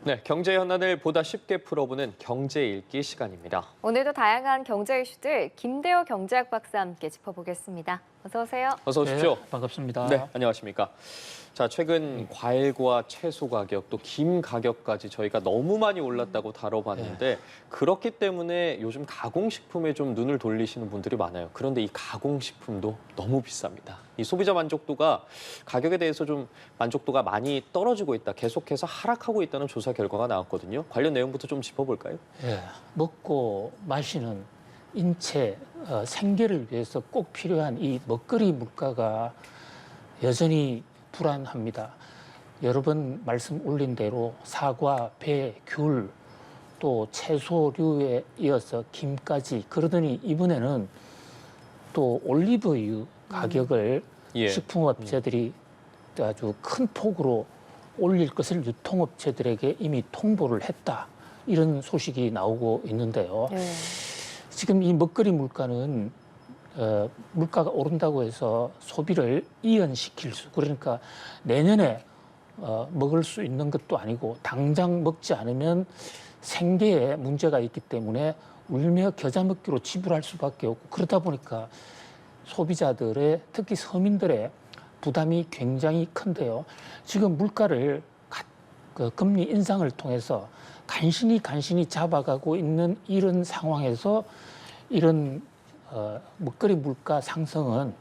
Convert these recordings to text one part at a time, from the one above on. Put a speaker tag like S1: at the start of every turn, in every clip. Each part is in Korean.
S1: 네, 경제 현안을 보다 쉽게 풀어보는 경제 읽기 시간입니다.
S2: 오늘도 다양한 경제 이슈들 김대호 경제학 박사와 함께 짚어보겠습니다. 어서 오세요.
S1: 어서 오십시오.
S3: 네, 반갑습니다.
S1: 네, 안녕하십니까. 자, 최근 과일과 채소 가격, 또 김 가격까지 저희가 너무 많이 올랐다고 다뤄봤는데 그렇기 때문에 요즘 가공식품에 좀 눈을 돌리시는 분들이 많아요. 그런데 이 가공식품도 너무 비쌉니다. 이 소비자 만족도가 가격에 대해서 좀 만족도가 많이 떨어지고 있다, 계속해서 하락하고 있다는 조사 결과가 나왔거든요. 관련 내용부터 좀 짚어볼까요?
S3: 먹고 마시는 인체 생계를 위해서 꼭 필요한 이 먹거리 물가가 여전히 불안합니다. 여러 번 말씀 올린 대로 사과, 배, 귤, 또 채소류에 이어서 김까지, 그러더니 이번에는 또 올리브유 가격을 식품업체들이 아주 큰 폭으로 올릴 것을 유통업체들에게 이미 통보를 했다. 이런 소식이 나오고 있는데요. 지금 이 먹거리 물가는 물가가 오른다고 해서 소비를 이연시킬 수, 그러니까 내년에 먹을 수 있는 것도 아니고 당장 먹지 않으면 생계에 문제가 있기 때문에 울며 겨자 먹기로 지불할 수밖에 없고, 그러다 보니까 소비자들의, 특히 서민들의 부담이 굉장히 큰데요. 지금 물가를 금리 인상을 통해서 간신히 잡아가고 있는 이런 상황에서 이런 먹거리 물가 상승은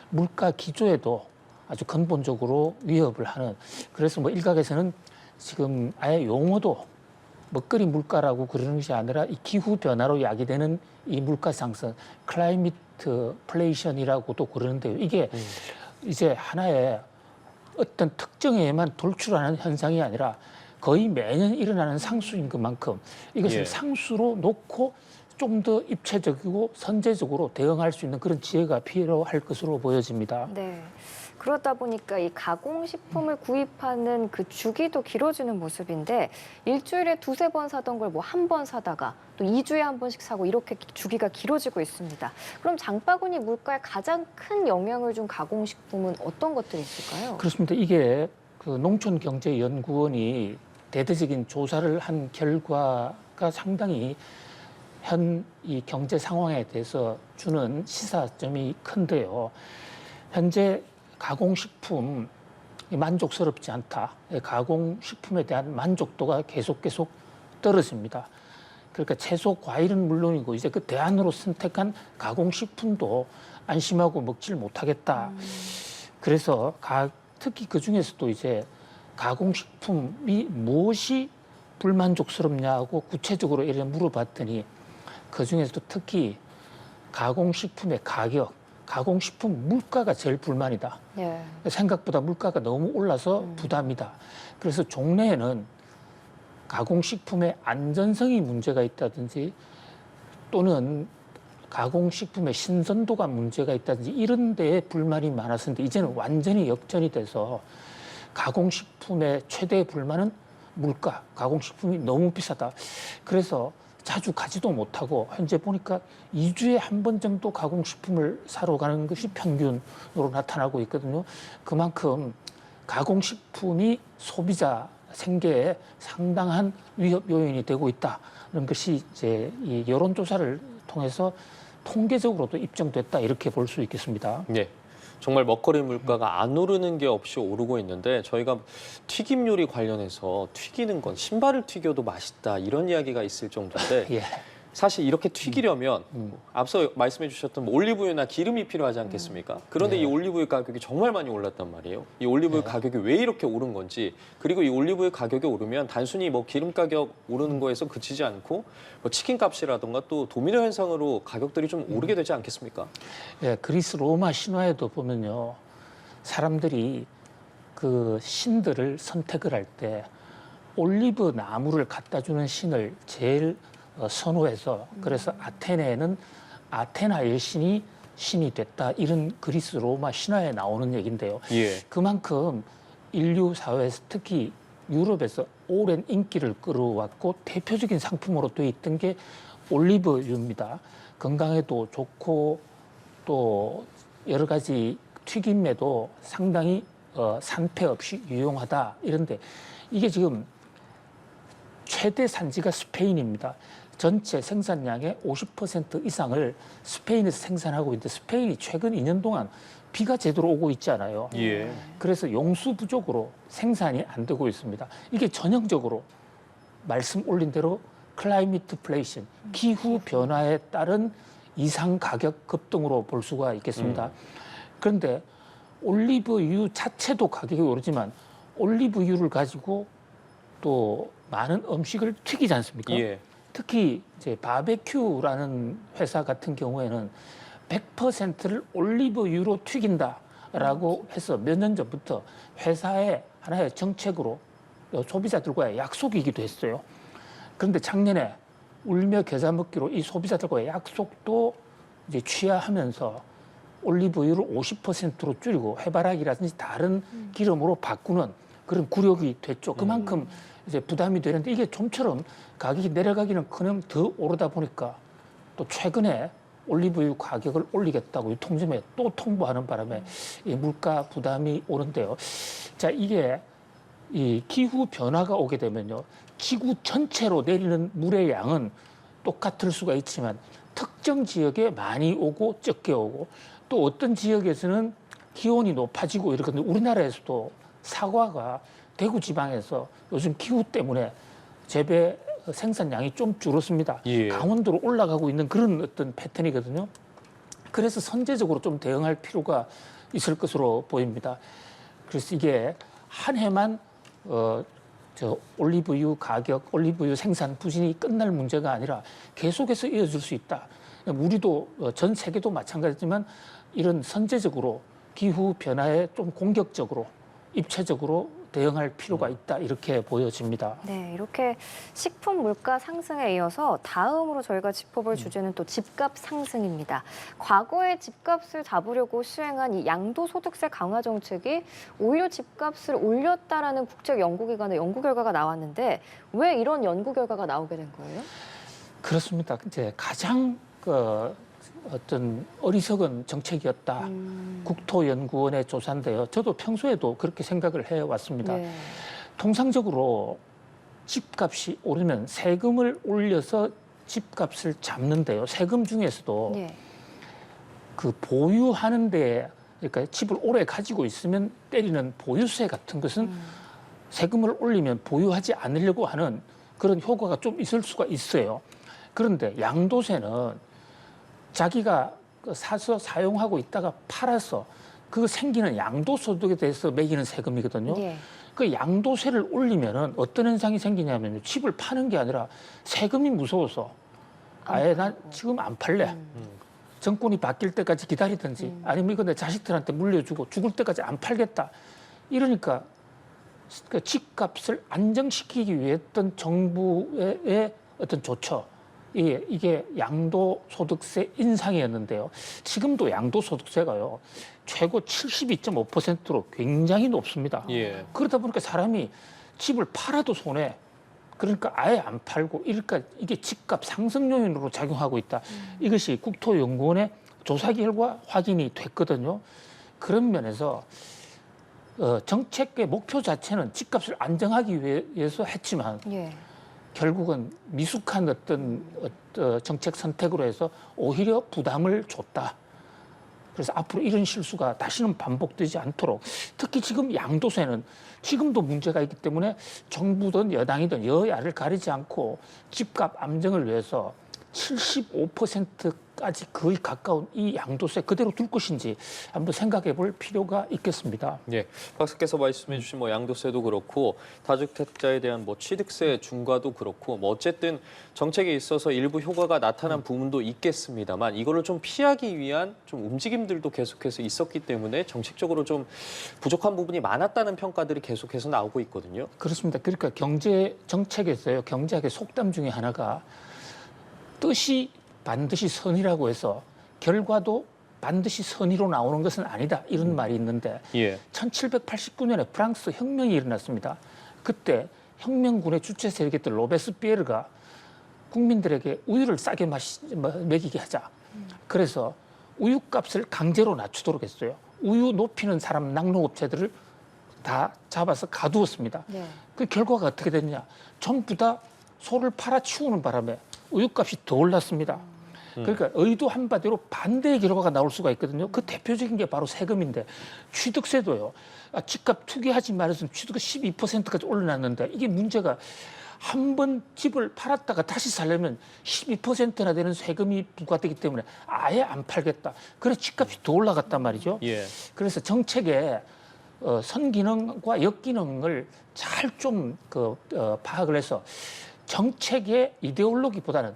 S3: 물가 기조에도 아주 근본적으로 위협을 하는, 그래서 뭐 일각에서는 지금 아예 용어도 먹거리 물가라고 그러는 것이 아니라 이 기후 변화로 야기되는 이 물가 상승, 클라이미트 플레이션이라고도 그러는데요. 이게 이제 하나의 어떤 특정에만 돌출하는 현상이 아니라 거의 매년 일어나는 상수인 것만큼 이것을 상수로 놓고 좀 더 입체적이고 선제적으로 대응할 수 있는 그런 지혜가 필요할 것으로 보여집니다.
S2: 네. 그러다 보니까 이 가공식품을 구입하는 그 주기도 길어지는 모습인데 일주일에 두세 번 사던 걸 뭐 한 번 사다가 또 2주에 한 번씩 사고 이렇게 주기가 길어지고 있습니다. 그럼 장바구니 물가에 가장 큰 영향을 준 가공식품은 어떤 것들이 있을까요?
S3: 그렇습니다. 이게 그 농촌경제연구원이 대대적인 조사를 한 결과가 상당히 현 이 경제 상황에 대해서 주는 시사점이 큰데요. 현재 가공식품이 만족스럽지 않다. 가공식품에 대한 만족도가 계속 떨어집니다. 그러니까 채소, 과일은 물론이고 이제 그 대안으로 선택한 가공식품도 안심하고 먹질 못하겠다. 그래서 특히 그 중에서도 이제 가공식품이 무엇이 불만족스럽냐고 구체적으로 이렇게 물어봤더니 그 중에서도 특히 가공식품의 가격, 가공식품 물가가 제일 불만이다. 생각보다 물가가 너무 올라서 부담이다. 그래서 종래에는 가공식품의 안전성이 문제가 있다든지 또는 가공식품의 신선도가 문제가 있다든지 이런 데에 불만이 많았었는데 이제는 완전히 역전이 돼서 가공식품의 최대 불만은 물가, 가공식품이 너무 비싸다. 그래서 자주 가지도 못하고 현재 보니까 2주에 한 번 정도 가공식품을 사러 가는 것이 평균으로 나타나고 있거든요. 그만큼 가공식품이 소비자 생계에 상당한 위협 요인이 되고 있다는 것이 이제 이 여론조사를 통해서 통계적으로도 입증됐다 이렇게 볼 수 있겠습니다.
S1: 네. 정말 먹거리 물가가 안 오르는 게 없이 오르고 있는데 저희가 튀김 요리 관련해서 튀기는 건 신발을 튀겨도 맛있다 이런 이야기가 있을 정도인데 사실 이렇게 튀기려면 앞서 말씀해 주셨던 뭐 올리브유나 기름이 필요하지 않겠습니까? 그런데 이 올리브유 가격이 정말 많이 올랐단 말이에요. 이 올리브유 가격이 왜 이렇게 오른 건지, 그리고 이 올리브유 가격이 오르면 단순히 뭐 기름 가격 오르는 거에서 그치지 않고 뭐 치킨 값이라든가 또 도미노 현상으로 가격들이 좀 오르게 되지 않겠습니까?
S3: 그리스 로마 신화에도 보면요. 사람들이 그 신들을 선택을 할 때 올리브 나무를 갖다 주는 신을 제일 선호해서, 그래서 아테네는 아테나의 신이 됐다. 이런 그리스 로마 신화에 나오는 얘기인데요. 그만큼 인류 사회에서 특히 유럽에서 오랜 인기를 끌어왔고 대표적인 상품으로 돼 있던 게 올리브유입니다. 건강에도 좋고 또 여러 가지 튀김에도 상당히 산패 없이 유용하다. 이런데 이게 지금 최대 산지가 스페인입니다. 전체 생산량의 50% 이상을 스페인에서 생산하고 있는데 스페인이 최근 2년 동안 비가 제대로 오고 있지 않아요.
S1: 예.
S3: 그래서 용수 부족으로 생산이 안 되고 있습니다. 이게 전형적으로 말씀 올린 대로 클라이미트 플레이션, 기후 변화에 따른 이상 가격 급등으로 볼 수가 있겠습니다. 그런데 올리브유 자체도 가격이 오르지만 올리브유를 가지고 또 많은 음식을 튀기지 않습니까?
S1: 예.
S3: 특히 이제 바베큐라는 회사 같은 경우에는 100%를 올리브유로 튀긴다라고 해서 몇 년 전부터 회사의 하나의 정책으로 소비자들과의 약속이기도 했어요. 그런데 작년에 울며 겨자 먹기로 이 소비자들과의 약속도 이제 취하하면서 올리브유를 50%로 줄이고 해바라기라든지 다른 기름으로 바꾸는 그런 굴욕이 됐죠. 그만큼 이제 부담이 되는데 이게 좀처럼 가격이 내려가기는커녕 더 오르다 보니까 또 최근에 올리브유 가격을 올리겠다고 유통점에 또 통보하는 바람에 이 물가 부담이 오는데요. 자, 이게 이 기후 변화가 오게 되면요. 지구 전체로 내리는 물의 양은 똑같을 수가 있지만 특정 지역에 많이 오고 적게 오고 또 어떤 지역에서는 기온이 높아지고 이렇거든요. 우리나라에서도 사과가 대구 지방에서 요즘 기후 때문에 재배 생산량이 좀 줄었습니다.
S1: 예.
S3: 강원도로 올라가고 있는 그런 어떤 패턴이거든요. 그래서 선제적으로 좀 대응할 필요가 있을 것으로 보입니다. 그래서 이게 한 해만 올리브유 가격, 올리브유 생산 부진이 끝날 문제가 아니라 계속해서 이어질 수 있다. 우리도 전 세계도 마찬가지지만 이런 선제적으로 기후 변화에 좀 공격적으로 입체적으로 대응할 필요가 있다 이렇게 보여집니다.
S2: 네, 이렇게 식품 물가 상승에 이어서 다음으로 저희가 짚어볼 주제는 또 집값 상승입니다. 과거에 집값을 잡으려고 시행한 이 양도소득세 강화 정책이 오히려 집값을 올렸다라는 국제 연구기관의 연구 결과가 나왔는데 왜 이런 연구 결과가 나오게 된 거예요?
S3: 그렇습니다. 이제 가장 어떤 어리석은 정책이었다. 국토연구원의 조사인데요. 저도 평소에도 그렇게 생각을 해왔습니다.
S2: 네.
S3: 통상적으로 집값이 오르면 세금을 올려서 집값을 잡는데요. 세금 중에서도
S2: 네.
S3: 그 보유하는 데 그러니까 집을 오래 가지고 있으면 때리는 보유세 같은 것은 세금을 올리면 보유하지 않으려고 하는 그런 효과가 좀 있을 수가 있어요. 그런데 양도세는 자기가 사서 사용하고 있다가 팔아서 그 생기는 양도소득에 대해서 매기는 세금이거든요.
S2: 네.
S3: 그 양도세를 올리면은 어떤 현상이 생기냐면요. 집을 파는 게 아니라 세금이 무서워서 아예 난 지금 안 팔래. 정권이 바뀔 때까지 기다리든지 아니면 이거 내 자식들한테 물려주고 죽을 때까지 안 팔겠다. 이러니까 그 집값을 안정시키기 위해 했던 정부의 어떤 조처. 이게 양도소득세 인상이었는데요. 지금도 양도소득세가요. 최고 72.5%로 굉장히 높습니다.
S1: 예.
S3: 그러다 보니까 사람이 집을 팔아도 손해. 그러니까 아예 안 팔고 이러니까 이게 집값 상승 요인으로 작용하고 있다. 이것이 국토연구원의 조사 결과 확인이 됐거든요. 그런 면에서 정책의 목표 자체는 집값을 안정하기 위해서 했지만
S2: 예.
S3: 결국은 미숙한 어떤 정책 선택으로 해서 오히려 부담을 줬다. 그래서 앞으로 이런 실수가 다시는 반복되지 않도록 특히 지금 양도세는 지금도 문제가 있기 때문에 정부든 여당이든 여야를 가리지 않고 집값 안정을 위해서 75%까지 거의 가까운 이 양도세 그대로 둘 것인지 한번 생각해 볼 필요가 있겠습니다.
S1: 예, 박사께서 말씀해 주신 뭐 양도세도 그렇고 다주택자에 대한 뭐 취득세 중과도 그렇고 뭐 어쨌든 정책에 있어서 일부 효과가 나타난 부분도 있겠습니다만 이거를 좀 피하기 위한 좀 움직임들도 계속해서 있었기 때문에 정책적으로 좀 부족한 부분이 많았다는 평가들이 계속해서 나오고 있거든요.
S3: 그렇습니다. 그러니까 경제 정책에서요. 경제학의 속담 중에 하나가 뜻이 반드시 선이라고 해서 결과도 반드시 선의로 나오는 것은 아니다. 이런 말이 있는데
S1: 예.
S3: 1789년에 프랑스 혁명이 일어났습니다. 그때 혁명군의 주체 세력이었던 로베스피에르가 국민들에게 우유를 싸게 먹이게 하자. 그래서 우유값을 강제로 낮추도록 했어요. 우유 높이는 사람 낙농업체들을 다 잡아서 가두었습니다.
S2: 네.
S3: 그 결과가 어떻게 됐냐. 전부 다 소를 팔아치우는 바람에 우유값이 더 올랐습니다. 그러니까 의도 한마디로 반대의 결과가 나올 수가 있거든요. 그 대표적인 게 바로 세금인데 취득세도요. 집값 투기하지 말아서 취득을 12%까지 올려놨는데 이게 문제가 한 번 집을 팔았다가 다시 살려면 12%나 되는 세금이 부과되기 때문에 아예 안 팔겠다. 그래서 집값이 더 올라갔단 말이죠.
S1: 예.
S3: 그래서 정책의 선기능과 역기능을 잘 좀 파악을 해서 정책의 이데올로기보다는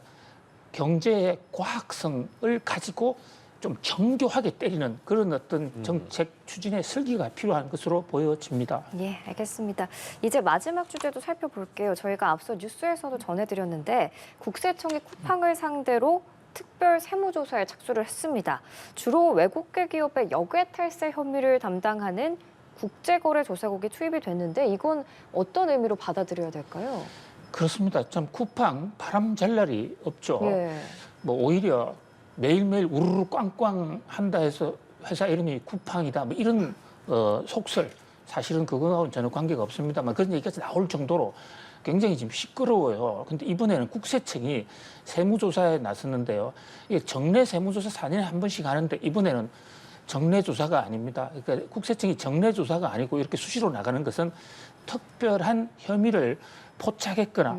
S3: 경제의 과학성을 가지고 좀 정교하게 때리는 그런 어떤 정책 추진의 설계가 필요한 것으로 보여집니다.
S2: 예, 알겠습니다. 이제 마지막 주제도 살펴볼게요. 저희가 앞서 뉴스에서도 전해드렸는데 국세청이 쿠팡을 상대로 특별 세무조사에 착수를 했습니다. 주로 외국계 기업의 역외 탈세 혐의를 담당하는 국제거래조사국이 투입이 됐는데 이건 어떤 의미로 받아들여야 될까요?
S3: 그렇습니다. 참 쿠팡 바람 잘 날이 없죠.
S2: 예.
S3: 뭐 오히려 매일매일 우르르 꽝꽝 한다 해서 회사 이름이 쿠팡이다. 뭐 이런 속설 사실은 그거하고는 전혀 관계가 없습니다만 그런 얘기가 나올 정도로 굉장히 지금 시끄러워요. 근데 이번에는 국세청이 세무조사에 나섰는데요. 이게 정례 세무조사 4년에 한 번씩 하는데 이번에는 정례조사가 아닙니다. 그러니까 국세청이 정례조사가 아니고 이렇게 수시로 나가는 것은 특별한 혐의를 포착했거나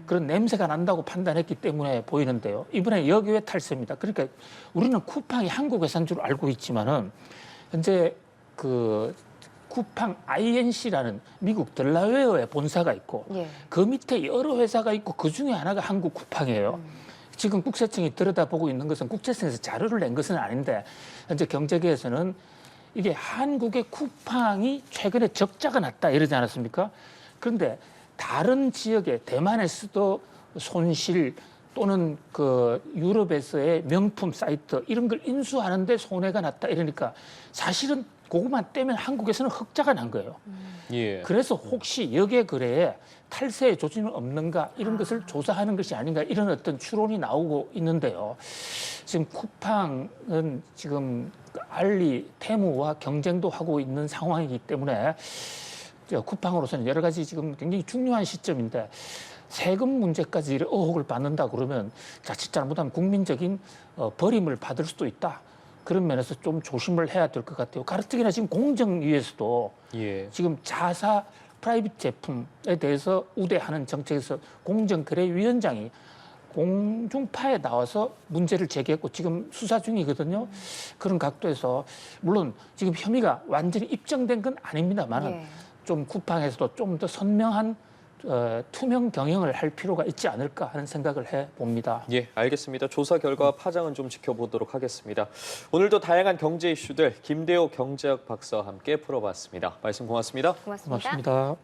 S3: 그런 냄새가 난다고 판단했기 때문에 보이는데요. 이번에 역외 탈세입니다. 그러니까 우리는 쿠팡이 한국 회사인 줄 알고 있지만은 현재 그 쿠팡 INC라는 미국 델라웨어에 본사가 있고
S2: 예.
S3: 그 밑에 여러 회사가 있고 그 중에 하나가 한국 쿠팡이에요. 지금 국세청이 들여다보고 있는 것은 국세청에서 자료를 낸 것은 아닌데 현재 경제계에서는 이게 한국의 쿠팡이 최근에 적자가 났다 이러지 않았습니까? 그런데 다른 지역의 대만에서도 손실 또는 그 유럽에서의 명품 사이트 이런 걸 인수하는데 손해가 났다 이러니까 사실은 그것만 떼면 한국에서는 흑자가 난 거예요.
S1: 예.
S3: 그래서 혹시 역외 거래에 탈세의 조짐은 없는가 이런 것을 조사하는 것이 아닌가 이런 어떤 추론이 나오고 있는데요. 지금 쿠팡은 지금 알리, 테무와 경쟁도 하고 있는 상황이기 때문에 쿠팡으로서는 여러 가지 지금 굉장히 중요한 시점인데 세금 문제까지 의혹을 받는다 그러면 자칫 잘못하면 국민적인 버림을 받을 수도 있다. 그런 면에서 좀 조심을 해야 될 것 같아요. 가뜩이나 지금 공정위에서도
S1: 예.
S3: 지금 자사 프라이빗 제품에 대해서 우대하는 정책에서 공정거래위원장이 공중파에 나와서 문제를 제기했고 지금 수사 중이거든요. 그런 각도에서 물론 지금 혐의가 완전히 입증된 건 아닙니다만
S2: 예.
S3: 좀 쿠팡에서도 좀 더 선명한 투명 경영을 할 필요가 있지 않을까 하는 생각을 해봅니다.
S1: 예, 알겠습니다. 조사 결과 파장은 좀 지켜보도록 하겠습니다. 오늘도 다양한 경제 이슈들 김대호 경제학 박사와 함께 풀어봤습니다. 말씀 고맙습니다.
S2: 고맙습니다.
S3: 고맙습니다.